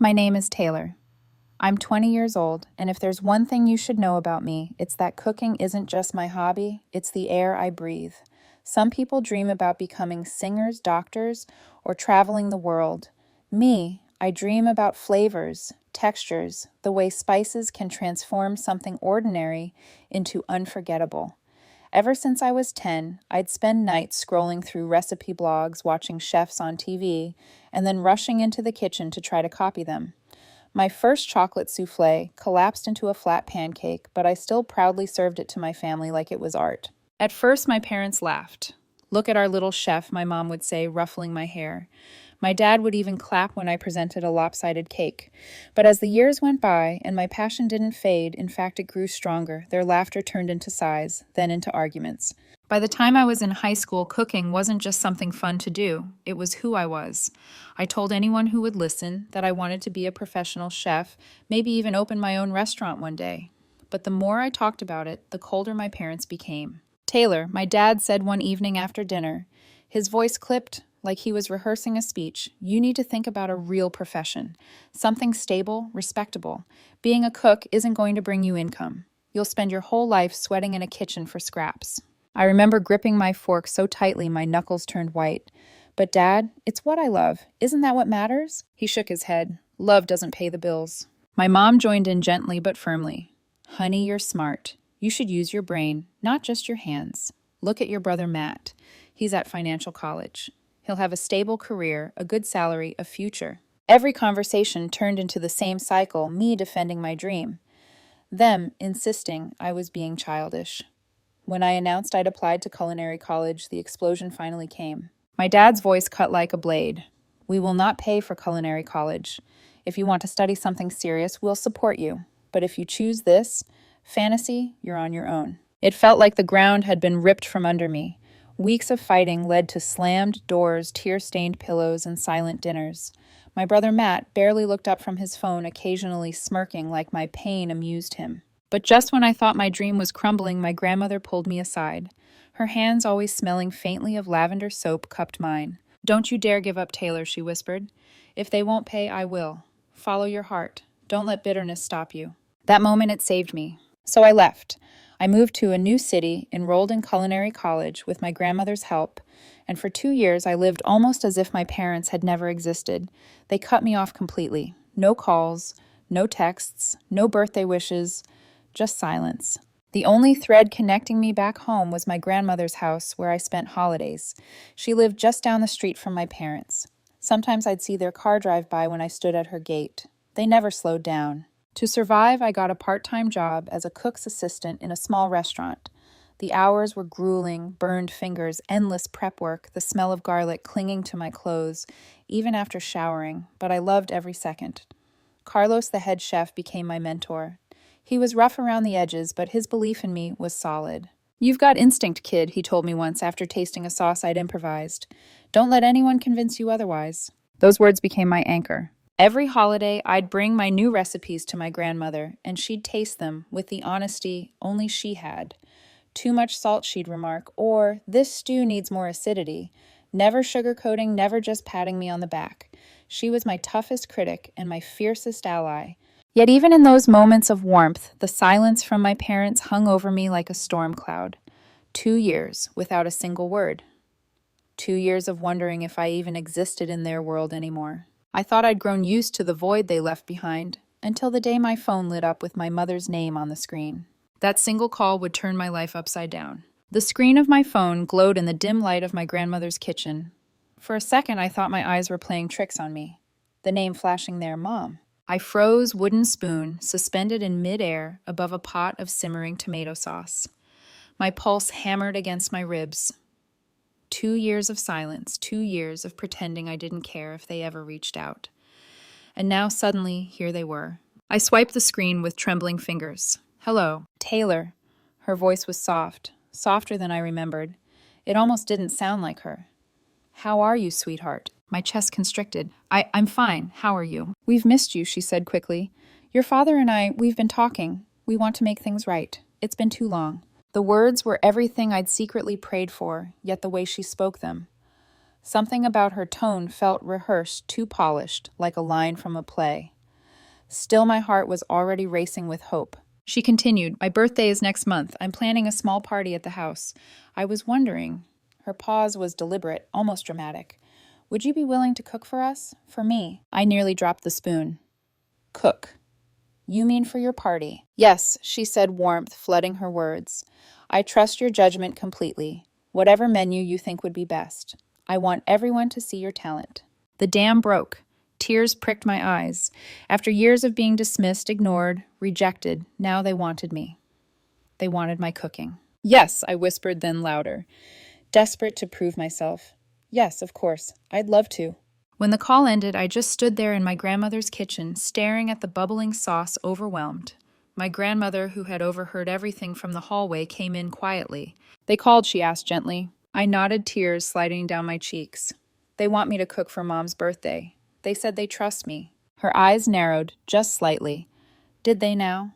My name is Taylor. I'm 20 years old, and if there's one thing you should know about me, it's that cooking isn't just my hobby, it's the air I breathe. Some people dream about becoming singers, doctors, or traveling the world. Me, I dream about flavors, textures, the way spices can transform something ordinary into unforgettable. Ever since I was 10, I'd spend nights scrolling through recipe blogs, watching chefs on TV, and then rushing into the kitchen to try to copy them. My first chocolate souffle collapsed into a flat pancake, but I still proudly served it to my family like it was art. At first, my parents laughed. "Look at our little chef," my mom would say, ruffling my hair. My dad would even clap when I presented a lopsided cake. But as the years went by and my passion didn't fade, in fact, it grew stronger, their laughter turned into sighs, then into arguments. By the time I was in high school, cooking wasn't just something fun to do, it was who I was. I told anyone who would listen that I wanted to be a professional chef, maybe even open my own restaurant one day. But the more I talked about it, the colder my parents became. "Taylor," my dad said one evening after dinner, his voice clipped like he was rehearsing a speech, "you need to think about a real profession. Something stable, respectable. Being a cook isn't going to bring you income. You'll spend your whole life sweating in a kitchen for scraps." I remember gripping my fork so tightly my knuckles turned white. "But Dad, it's what I love. Isn't that what matters?" He shook his head. "Love doesn't pay the bills." My mom joined in gently but firmly. "Honey, you're smart. You should use your brain, not just your hands. Look at your brother Matt. He's at financial college. He'll have a stable career, a good salary, a future." Every conversation turned into the same cycle, me defending my dream, them insisting I was being childish. When I announced I'd applied to culinary college, the explosion finally came. My dad's voice cut like a blade. "We will not pay for culinary college. If you want to study something serious, we'll support you. But if you choose this, fantasy, you're on your own." It felt like the ground had been ripped from under me. Weeks of fighting led to slammed doors, tear-stained pillows, and silent dinners. My brother Matt barely looked up from his phone, occasionally smirking like my pain amused him. But just when I thought my dream was crumbling, my grandmother pulled me aside. Her hands, always smelling faintly of lavender soap, cupped mine. "Don't you dare give up, Taylor," she whispered. "If they won't pay, I will. Follow your heart. Don't let bitterness stop you." That moment, it saved me. So I left. I moved to a new city, enrolled in culinary college with my grandmother's help, and for 2 years I lived almost as if my parents had never existed. They cut me off completely. No calls, no texts, no birthday wishes, just silence. The only thread connecting me back home was my grandmother's house where I spent holidays. She lived just down the street from my parents. Sometimes I'd see their car drive by when I stood at her gate. They never slowed down. To survive, I got a part-time job as a cook's assistant in a small restaurant. The hours were grueling, burned fingers, endless prep work, the smell of garlic clinging to my clothes, even after showering, but I loved every second. Carlos, the head chef, became my mentor. He was rough around the edges, but his belief in me was solid. "You've got instinct, kid," he told me once after tasting a sauce I'd improvised. "Don't let anyone convince you otherwise." Those words became my anchor. Every holiday, I'd bring my new recipes to my grandmother, and she'd taste them with the honesty only she had. "Too much salt," she'd remark, or "this stew needs more acidity." Never sugarcoating, never just patting me on the back. She was my toughest critic and my fiercest ally. Yet even in those moments of warmth, the silence from my parents hung over me like a storm cloud. 2 years without a single word. 2 years of wondering if I even existed in their world anymore. I thought I'd grown used to the void they left behind, until the day my phone lit up with my mother's name on the screen. That single call would turn my life upside down. The screen of my phone glowed in the dim light of my grandmother's kitchen. For a second, I thought my eyes were playing tricks on me. The name flashing there, Mom. I froze, wooden spoon, suspended in midair above a pot of simmering tomato sauce. My pulse hammered against my ribs. 2 years of silence, 2 years of pretending I didn't care if they ever reached out. And now suddenly, here they were. I swiped the screen with trembling fingers. "Hello, Taylor." Her voice was soft, softer than I remembered. It almost didn't sound like her. "How are you, sweetheart?" My chest constricted. I'm fine. How are you?" "We've missed you," she said quickly. "Your father and we've been talking. We want to make things right. It's been too long." The words were everything I'd secretly prayed for, yet the way she spoke them. Something about her tone felt rehearsed, too polished, like a line from a play. Still, my heart was already racing with hope. She continued, "My birthday is next month. I'm planning a small party at the house. I was wondering." Her pause was deliberate, almost dramatic. "Would you be willing to cook for us? For me?" I nearly dropped the spoon. "Cook. You mean for your party?" "Yes," she said, warmth flooding her words. "I trust your judgment completely. Whatever menu you think would be best. I want everyone to see your talent." The dam broke. Tears pricked my eyes. After years of being dismissed, ignored, rejected, now they wanted me. They wanted my cooking. "Yes," I whispered, then louder, desperate to prove myself. "Yes, of course. I'd love to." When the call ended, I just stood there in my grandmother's kitchen, staring at the bubbling sauce, overwhelmed. My grandmother, who had overheard everything from the hallway, came in quietly. "They called," she asked gently. I nodded, tears sliding down my cheeks. "They want me to cook for Mom's birthday. They said they trust me." Her eyes narrowed, just slightly. Did they now?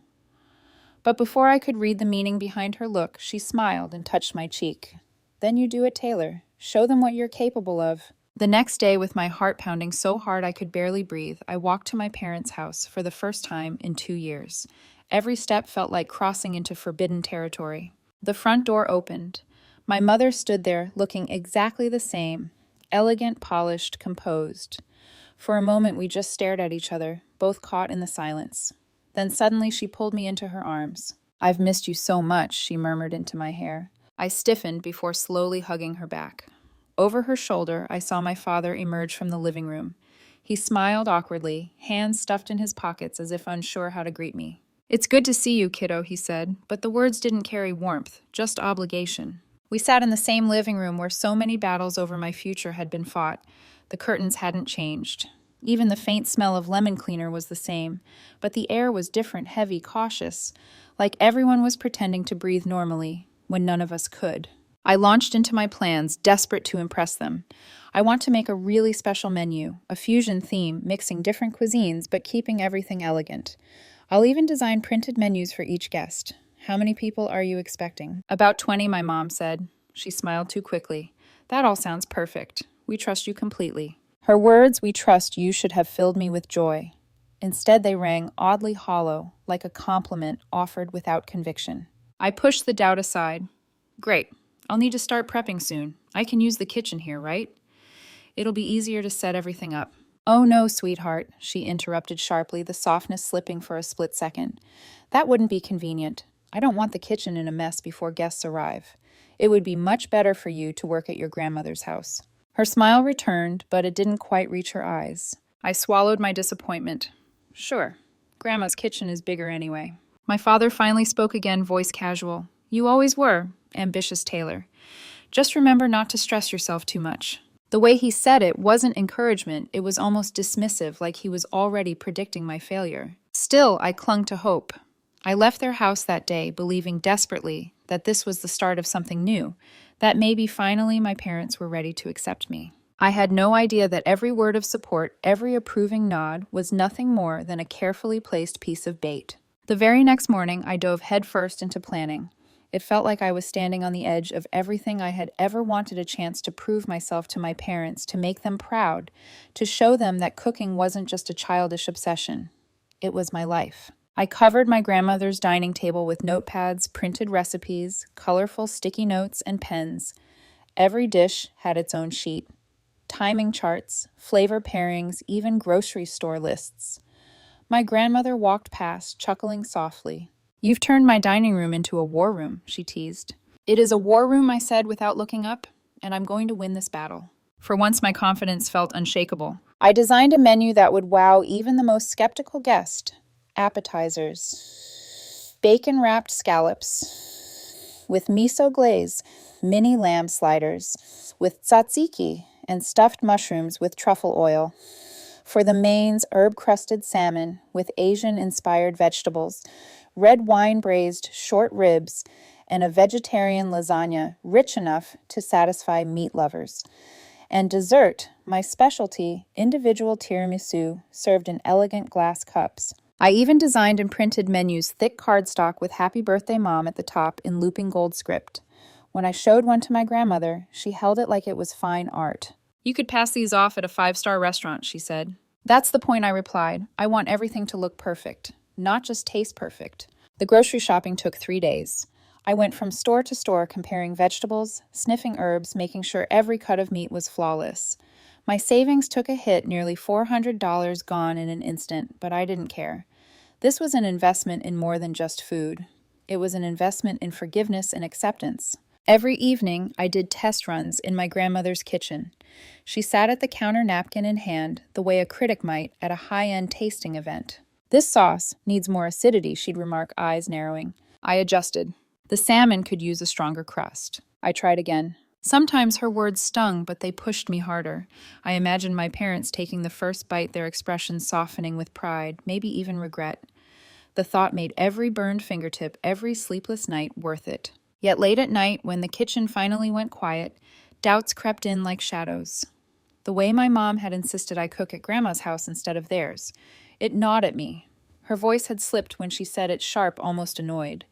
But before I could read the meaning behind her look, she smiled and touched my cheek. "Then you do it, Taylor. Show them what you're capable of." The next day, with my heart pounding so hard I could barely breathe, I walked to my parents' house for the first time in 2 years. Every step felt like crossing into forbidden territory. The front door opened. My mother stood there, looking exactly the same, elegant, polished, composed. For a moment, we just stared at each other, both caught in the silence. Then suddenly she pulled me into her arms. "I've missed you so much," she murmured into my hair. I stiffened before slowly hugging her back. Over her shoulder, I saw my father emerge from the living room. He smiled awkwardly, hands stuffed in his pockets as if unsure how to greet me. "It's good to see you, kiddo," he said, but the words didn't carry warmth, just obligation. We sat in the same living room where so many battles over my future had been fought. The curtains hadn't changed. Even the faint smell of lemon cleaner was the same, but the air was different, heavy, cautious, like everyone was pretending to breathe normally, when none of us could. I launched into my plans, desperate to impress them. I want to make a really special menu, a fusion theme, mixing different cuisines but keeping everything elegant. I'll even design printed menus for each guest. How many people are you expecting? "About 20, my mom said." She smiled too quickly. "That all sounds perfect. We trust you completely." Her words, "we trust you," should have filled me with joy. Instead, they rang oddly hollow, like a compliment offered without conviction. I pushed the doubt aside. "Great. I'll need to start prepping soon. I can use the kitchen here, right? It'll be easier to set everything up." "Oh no, sweetheart," she interrupted sharply, the softness slipping for a split second. "That wouldn't be convenient. I don't want the kitchen in a mess before guests arrive. It would be much better for you to work at your grandmother's house." Her smile returned, but it didn't quite reach her eyes. I swallowed my disappointment. "Sure. Grandma's kitchen is bigger anyway." My father finally spoke again, voice casual. "You always were, ambitious Taylor. Just remember not to stress yourself too much." The way he said it wasn't encouragement, it was almost dismissive, like he was already predicting my failure. Still, I clung to hope. I left their house that day, believing desperately that this was the start of something new, that maybe finally my parents were ready to accept me. I had no idea that every word of support, every approving nod, was nothing more than a carefully placed piece of bait. The very next morning, I dove headfirst into planning. It felt like I was standing on the edge of everything I had ever wanted a chance to prove myself to my parents, to make them proud, to show them that cooking wasn't just a childish obsession. It was my life. I covered my grandmother's dining table with notepads, printed recipes, colorful sticky notes, and pens. Every dish had its own sheet. Timing charts, flavor pairings, even grocery store lists. My grandmother walked past, chuckling softly. "You've turned my dining room into a war room," she teased. "It is a war room," I said without looking up, "and I'm going to win this battle." For once, my confidence felt unshakable. I designed a menu that would wow even the most skeptical guest. Appetizers. Bacon-wrapped scallops with miso glaze, mini lamb sliders with tzatziki, and stuffed mushrooms with truffle oil. For the mains, herb-crusted salmon with Asian-inspired vegetables, red wine-braised short ribs, and a vegetarian lasagna rich enough to satisfy meat lovers. And dessert, my specialty, individual tiramisu served in elegant glass cups. I even designed and printed menus thick cardstock with Happy Birthday Mom at the top in looping gold script. When I showed one to my grandmother, she held it like it was fine art. You could pass these off at a five-star restaurant, she said. That's the point, I replied. I want everything to look perfect, not just taste perfect. The grocery shopping took 3 days. I went from store to store comparing vegetables, sniffing herbs, making sure every cut of meat was flawless. My savings took a hit, nearly $400 gone in an instant, but I didn't care. This was an investment in more than just food. It was an investment in forgiveness and acceptance. Every evening, I did test runs in my grandmother's kitchen. She sat at the counter, napkin in hand, the way a critic might at a high-end tasting event. This sauce needs more acidity, she'd remark, eyes narrowing. I adjusted. The salmon could use a stronger crust. I tried again. Sometimes her words stung, but they pushed me harder. I imagined my parents taking the first bite, their expressions softening with pride, maybe even regret. The thought made every burned fingertip, every sleepless night worth it. Yet late at night, when the kitchen finally went quiet, doubts crept in like shadows. The way my mom had insisted I cook at Grandma's house instead of theirs, it gnawed at me. Her voice had slipped when she said it, sharp, almost annoyed.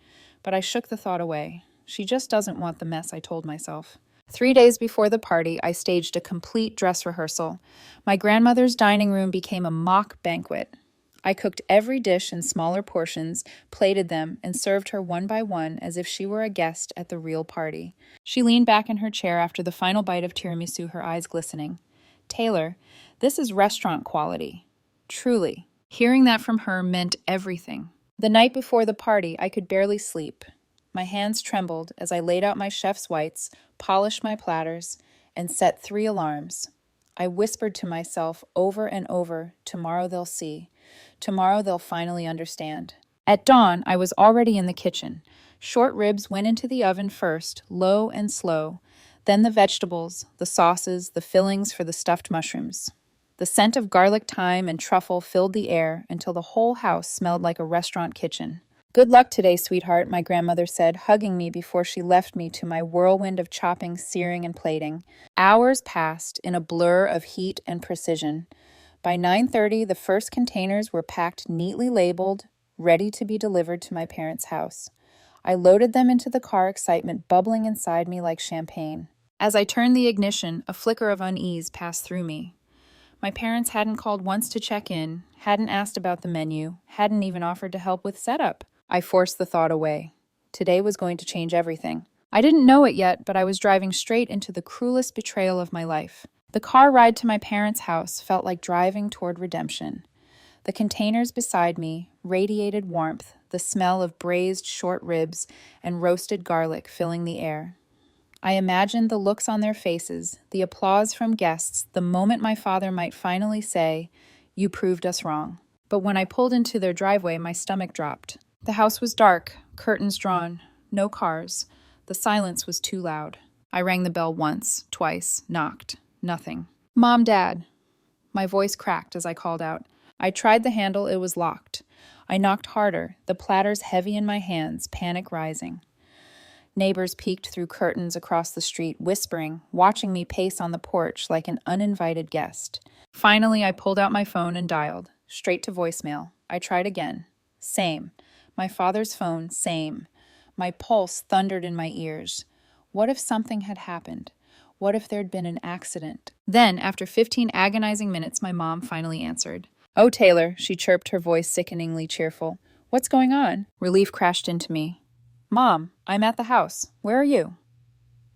But I shook the thought away. She just doesn't want the mess, I told myself. 3 days before the party, I staged a complete dress rehearsal. My grandmother's dining room became a mock banquet. I cooked every dish in smaller portions, plated them, and served her one by one as if she were a guest at the real party. She leaned back in her chair after the final bite of tiramisu, her eyes glistening. Taylor, this is restaurant quality. Truly. Hearing that from her meant everything. The night before the party, I could barely sleep. My hands trembled as I laid out my chef's whites, polished my platters, and set 3 alarms. I whispered to myself over and over, tomorrow they'll see. Tomorrow they'll finally understand. At dawn, I was already in the kitchen. Short ribs went into the oven first, low and slow. Then the vegetables, the sauces, the fillings for the stuffed mushrooms. The scent of garlic, thyme, and truffle filled the air until the whole house smelled like a restaurant kitchen. Good luck today, sweetheart, my grandmother said, hugging me before she left me to my whirlwind of chopping, searing, and plating. Hours passed in a blur of heat and precision. By 9:30, the first containers were packed, neatly labeled, ready to be delivered to my parents' house. I loaded them into the car, excitement bubbling inside me like champagne. As I turned the ignition, a flicker of unease passed through me. My parents hadn't called once to check in, hadn't asked about the menu, hadn't even offered to help with setup. I forced the thought away. Today was going to change everything. I didn't know it yet, but I was driving straight into the cruelest betrayal of my life. The car ride to my parents' house felt like driving toward redemption. The containers beside me radiated warmth, the smell of braised short ribs and roasted garlic filling the air. I imagined the looks on their faces, the applause from guests, the moment my father might finally say, "You proved us wrong." But when I pulled into their driveway, my stomach dropped. The house was dark, curtains drawn, no cars. The silence was too loud. I rang the bell once, twice, knocked. Nothing. "Mom, Dad." My voice cracked as I called out. I tried the handle, it was locked. I knocked harder, the platters heavy in my hands, panic rising. Neighbors peeked through curtains across the street, whispering, watching me pace on the porch like an uninvited guest. Finally, I pulled out my phone and dialed, straight to voicemail. I tried again. Same. My father's phone, same. My pulse thundered in my ears. What if something had happened? What if there'd been an accident? Then, after 15 agonizing minutes, my mom finally answered. "Oh, Taylor," she chirped, her voice sickeningly cheerful. "What's going on?" Relief crashed into me. "Mom, I'm at the house. Where are you?"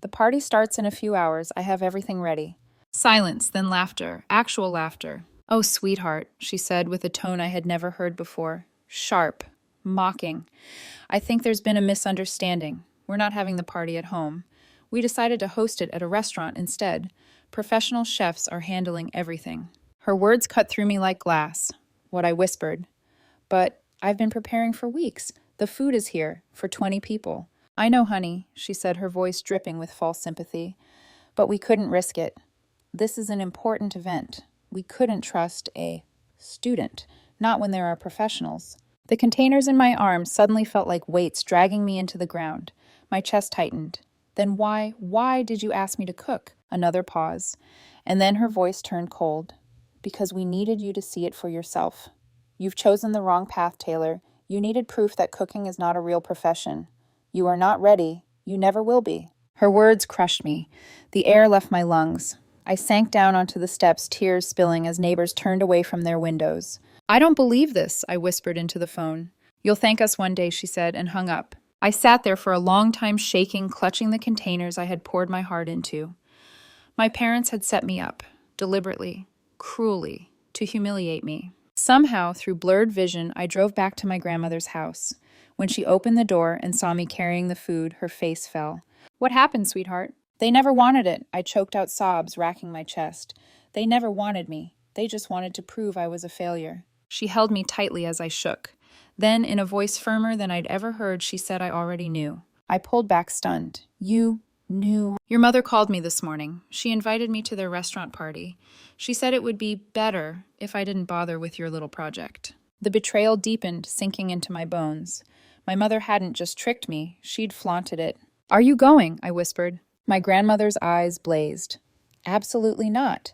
"The party starts in a few hours. I have everything ready." Silence, then laughter, actual laughter. "Oh, sweetheart," she said with a tone I had never heard before. Sharp, mocking. "I think there's been a misunderstanding. We're not having the party at home. We decided to host it at a restaurant instead. Professional chefs are handling everything." Her words cut through me like glass. What I whispered. "But I've been preparing for weeks. The food is here, for 20 people." "I know, honey," she said, her voice dripping with false sympathy. "But we couldn't risk it. This is an important event. We couldn't trust a student, not when there are professionals." The containers in my arms suddenly felt like weights dragging me into the ground. My chest tightened. "Then why did you ask me to cook?" Another pause. And then her voice turned cold. "Because we needed you to see it for yourself. You've chosen the wrong path, Taylor. You needed proof that cooking is not a real profession. You are not ready. You never will be." Her words crushed me. The air left my lungs. I sank down onto the steps, tears spilling as neighbors turned away from their windows. "I don't believe this," I whispered into the phone. "You'll thank us one day," she said, and hung up. I sat there for a long time shaking, clutching the containers I had poured my heart into. My parents had set me up, deliberately, cruelly, to humiliate me. Somehow, through blurred vision, I drove back to my grandmother's house. When she opened the door and saw me carrying the food, her face fell. "What happened, sweetheart?" "They never wanted it." I choked out sobs, racking my chest. "They never wanted me. They just wanted to prove I was a failure." She held me tightly as I shook. Then, in a voice firmer than I'd ever heard, she said I already knew. I pulled back stunned. "You knew?" "Your mother called me this morning. She invited me to their restaurant party. She said it would be better if I didn't bother with your little project." The betrayal deepened, sinking into my bones. My mother hadn't just tricked me, she'd flaunted it. "Are you going?" I whispered. My grandmother's eyes blazed. "Absolutely not.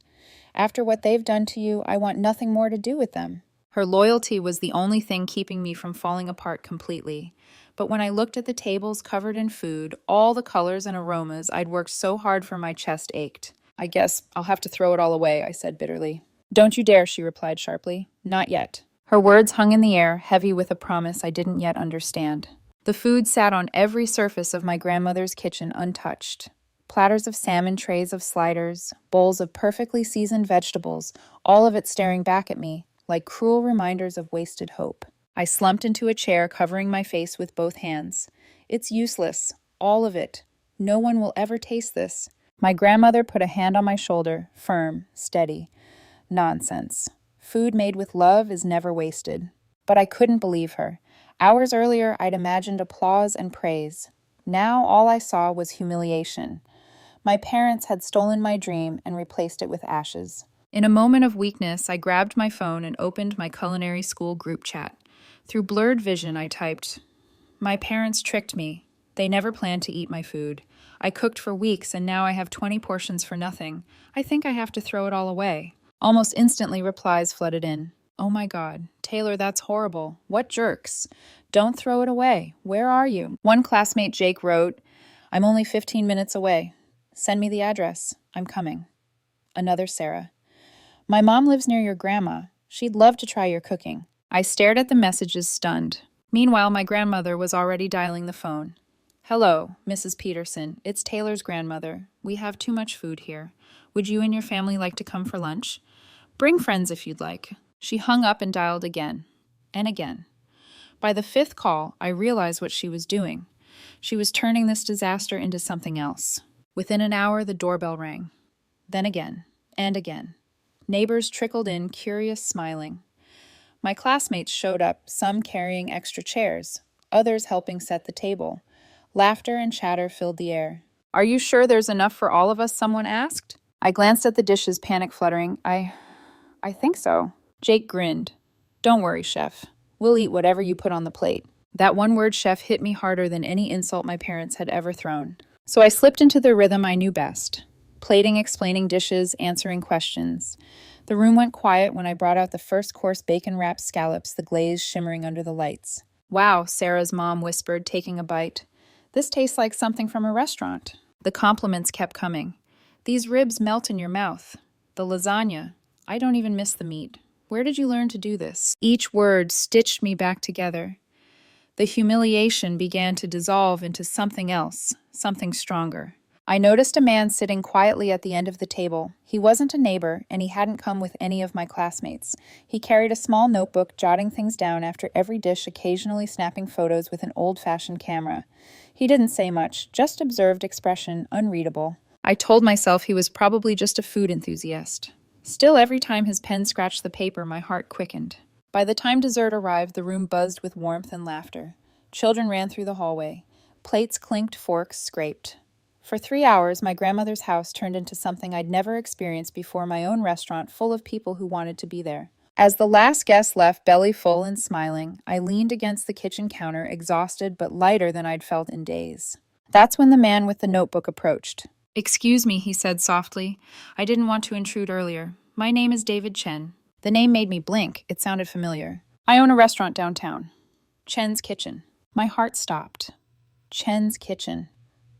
After what they've done to you, I want nothing more to do with them." Her loyalty was the only thing keeping me from falling apart completely. But when I looked at the tables covered in food, all the colors and aromas I'd worked so hard for, my chest ached. "I guess I'll have to throw it all away," I said bitterly. "Don't you dare," she replied sharply. "Not yet." Her words hung in the air, heavy with a promise I didn't yet understand. The food sat on every surface of my grandmother's kitchen untouched. Platters of salmon, trays of sliders, bowls of perfectly seasoned vegetables, all of it staring back at me, like cruel reminders of wasted hope. I slumped into a chair, covering my face with both hands. "It's useless. All of it. No one will ever taste this." My grandmother put a hand on my shoulder, firm, steady. "Nonsense. Food made with love is never wasted." But I couldn't believe her. Hours earlier, I'd imagined applause and praise. Now all I saw was humiliation. My parents had stolen my dream and replaced it with ashes. In a moment of weakness, I grabbed my phone and opened my culinary school group chat. Through blurred vision, I typed, "My parents tricked me. They never planned to eat my food. I cooked for weeks and now I have 20 portions for nothing. I think I have to throw it all away." Almost instantly, replies flooded in. "Oh my God, Taylor, that's horrible. What jerks. Don't throw it away. Where are you?" One classmate, Jake, wrote, "I'm only 15 minutes away. Send me the address. I'm coming." Another, Sarah, "My mom lives near your grandma. She'd love to try your cooking." I stared at the messages, stunned. Meanwhile, my grandmother was already dialing the phone. "Hello, Mrs. Peterson. It's Taylor's grandmother. We have too much food here. Would you and your family like to come for lunch? Bring friends if you'd like." She hung up and dialed again. And again. By the fifth call, I realized what she was doing. She was turning this disaster into something else. Within an hour, the doorbell rang. Then again, and again. Neighbors trickled in, curious, smiling. My classmates showed up, some carrying extra chairs, others helping set the table. Laughter and chatter filled the air. "Are you sure there's enough for all of us?" someone asked. I glanced at the dishes, panic fluttering. I think so." Jake grinned. "Don't worry, chef. We'll eat whatever you put on the plate." That one word, chef, hit me harder than any insult my parents had ever thrown. So I slipped into the rhythm I knew best. Plating, explaining dishes, answering questions. The room went quiet when I brought out the first course bacon-wrapped scallops, the glaze shimmering under the lights. "Wow," Sarah's mom whispered, taking a bite. "This tastes like something from a restaurant." The compliments kept coming. "These ribs melt in your mouth." "The lasagna. I don't even miss the meat. Where did you learn to do this?" Each word stitched me back together. The humiliation began to dissolve into something else, something stronger. I noticed a man sitting quietly at the end of the table. He wasn't a neighbor, and he hadn't come with any of my classmates. He carried a small notebook, jotting things down after every dish, occasionally snapping photos with an old-fashioned camera. He didn't say much, just observed expression, unreadable. I told myself he was probably just a food enthusiast. Still, every time his pen scratched the paper, my heart quickened. By the time dessert arrived, the room buzzed with warmth and laughter. Children ran through the hallway. Plates clinked, forks scraped. For 3 hours, my grandmother's house turned into something I'd never experienced before, my own restaurant full of people who wanted to be there. As the last guest left, belly full and smiling, I leaned against the kitchen counter, exhausted but lighter than I'd felt in days. That's when the man with the notebook approached. "Excuse me," he said softly. "I didn't want to intrude earlier. My name is David Chen." The name made me blink. It sounded familiar. "I own a restaurant downtown. Chen's Kitchen." My heart stopped. Chen's Kitchen.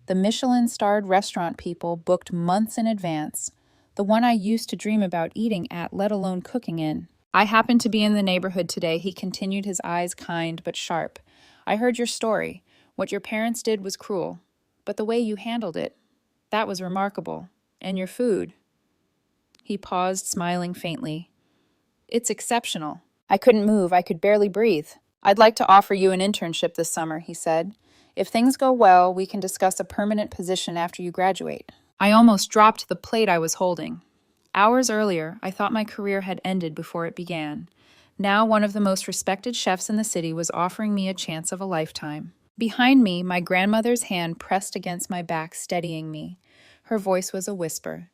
The Michelin-starred restaurant people booked months in advance. the one I used to dream about eating at, let alone cooking in. I happened to be in the neighborhood today, he continued, his eyes kind but sharp. I heard your story. What your parents did was cruel, but the way you handled it, that was remarkable. And your food. He paused, smiling faintly. It's exceptional. I couldn't move. I could barely breathe. I'd like to offer you an internship this summer, he said. If things go well, we can discuss a permanent position after you graduate. I almost dropped the plate I was holding. Hours earlier, I thought my career had ended before it began. Now one of the most respected chefs in the city was offering me a chance of a lifetime. Behind me, my grandmother's hand pressed against my back, steadying me. Her voice was a whisper.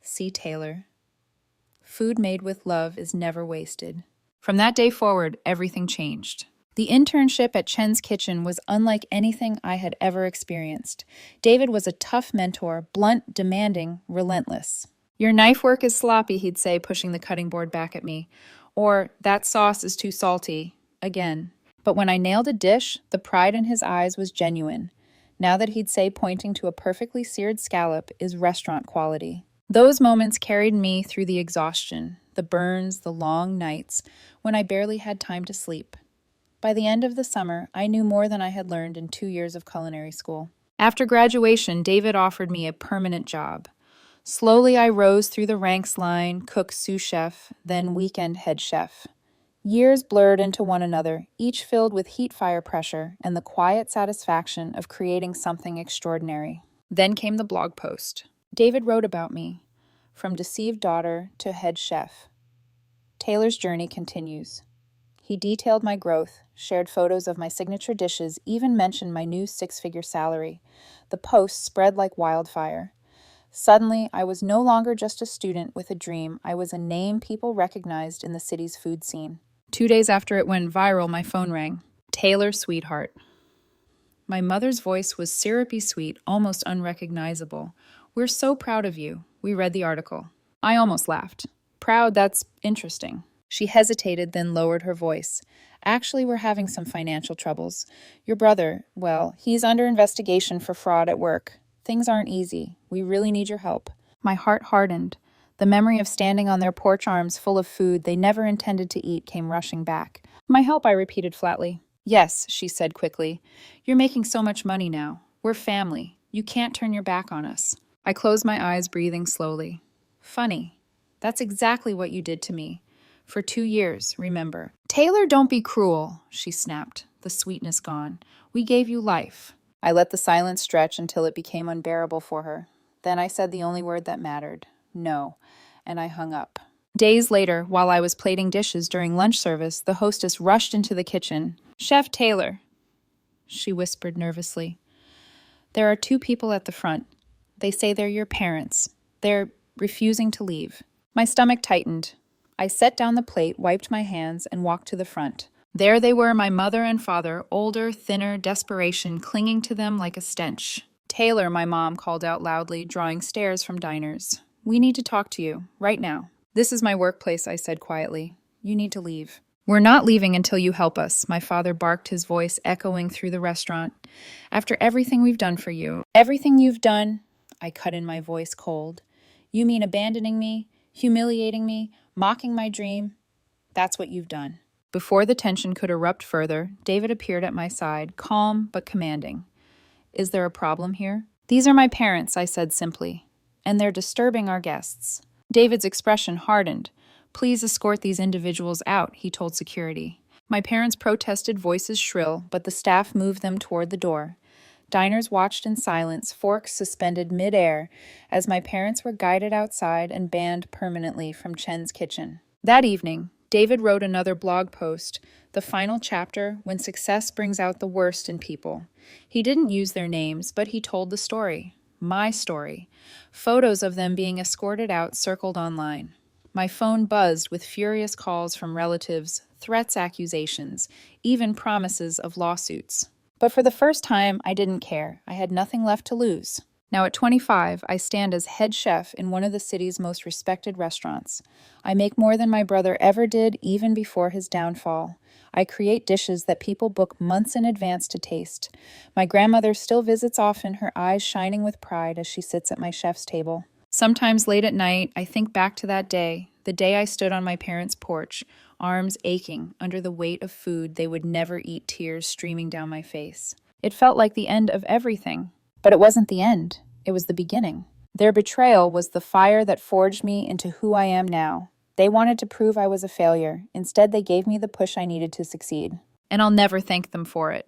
See, Taylor. Food made with love is never wasted. From that day forward, everything changed. The internship at Chen's Kitchen was unlike anything I had ever experienced. David was a tough mentor, blunt, demanding, relentless. Your knife work is sloppy, he'd say, pushing the cutting board back at me. Or, that sauce is too salty. Again. But when I nailed a dish, the pride in his eyes was genuine. Now that he'd say, pointing to a perfectly seared scallop, is restaurant quality. Those moments carried me through the exhaustion, the burns, the long nights, when I barely had time to sleep. By the end of the summer, I knew more than I had learned in 2 years of culinary school. After graduation, David offered me a permanent job. Slowly, I rose through the ranks line, cook, sous chef, then weekend head chef. Years blurred into one another, each filled with heat fire pressure and the quiet satisfaction of creating something extraordinary. Then came the blog post. David wrote about me, from deceived daughter to head chef. Taylor's journey continues. He detailed my growth, shared photos of my signature dishes, even mentioned my new 6-figure salary. The post spread like wildfire. Suddenly, I was no longer just a student with a dream. I was a name people recognized in the city's food scene. 2 days after it went viral, my phone rang. Taylor, sweetheart. My mother's voice was syrupy sweet, almost unrecognizable. We're so proud of you. We read the article. I almost laughed. Proud, that's interesting. She hesitated, then lowered her voice. Actually, we're having some financial troubles. Your brother, well, he's under investigation for fraud at work. Things aren't easy. We really need your help. My heart hardened. The memory of standing on their porch arms full of food they never intended to eat came rushing back. My help, I repeated flatly. Yes, she said quickly. You're making so much money now. We're family. You can't turn your back on us. I closed my eyes, breathing slowly. Funny. That's exactly what you did to me. For 2 years, remember. Taylor, don't be cruel, she snapped, the sweetness gone. We gave you life. I let the silence stretch until it became unbearable for her. Then I said the only word that mattered. No. And I hung up. Days later, while I was plating dishes during lunch service, the hostess rushed into the kitchen. Chef Taylor, she whispered nervously. There are 2 people at the front. They say they're your parents. They're refusing to leave. My stomach tightened. I set down the plate, wiped my hands, and walked to the front. There they were, my mother and father, older, thinner, desperation, clinging to them like a stench. Taylor, my mom called out loudly, drawing stares from diners. We need to talk to you, right now. This is my workplace, I said quietly. You need to leave. We're not leaving until you help us, my father barked, his voice echoing through the restaurant. After everything we've done for you. Everything you've done, I cut in, my voice cold. You mean abandoning me, humiliating me, mocking my dream? That's what you've done. Before the tension could erupt further, David appeared at my side, calm but commanding. Is there a problem here? These are my parents, I said simply, and they're disturbing our guests. David's expression hardened. Please escort these individuals out, he told security. My parents protested, voices shrill, but the staff moved them toward the door. Diners watched in silence, forks suspended mid-air, as my parents were guided outside and banned permanently from Chen's Kitchen. That evening, David wrote another blog post, the final chapter, when success brings out the worst in people. He didn't use their names, but he told the story. My story. Photos of them being escorted out circled online. My phone buzzed with furious calls from relatives, threats, accusations, even promises of lawsuits. But for the first time, I didn't care. I had nothing left to lose. Now at 25, I stand as head chef in one of the city's most respected restaurants. I make more than my brother ever did, even before his downfall. I create dishes that people book months in advance to taste. My grandmother still visits often, her eyes shining with pride as she sits at my chef's table. Sometimes late at night, I think back to that day, the day I stood on my parents' porch, arms aching under the weight of food they would never eat, tears streaming down my face. It felt like the end of everything. But it wasn't the end, it was the beginning. Their betrayal was the fire that forged me into who I am now. They wanted to prove I was a failure. Instead, they gave me the push I needed to succeed. And I'll never thank them for it.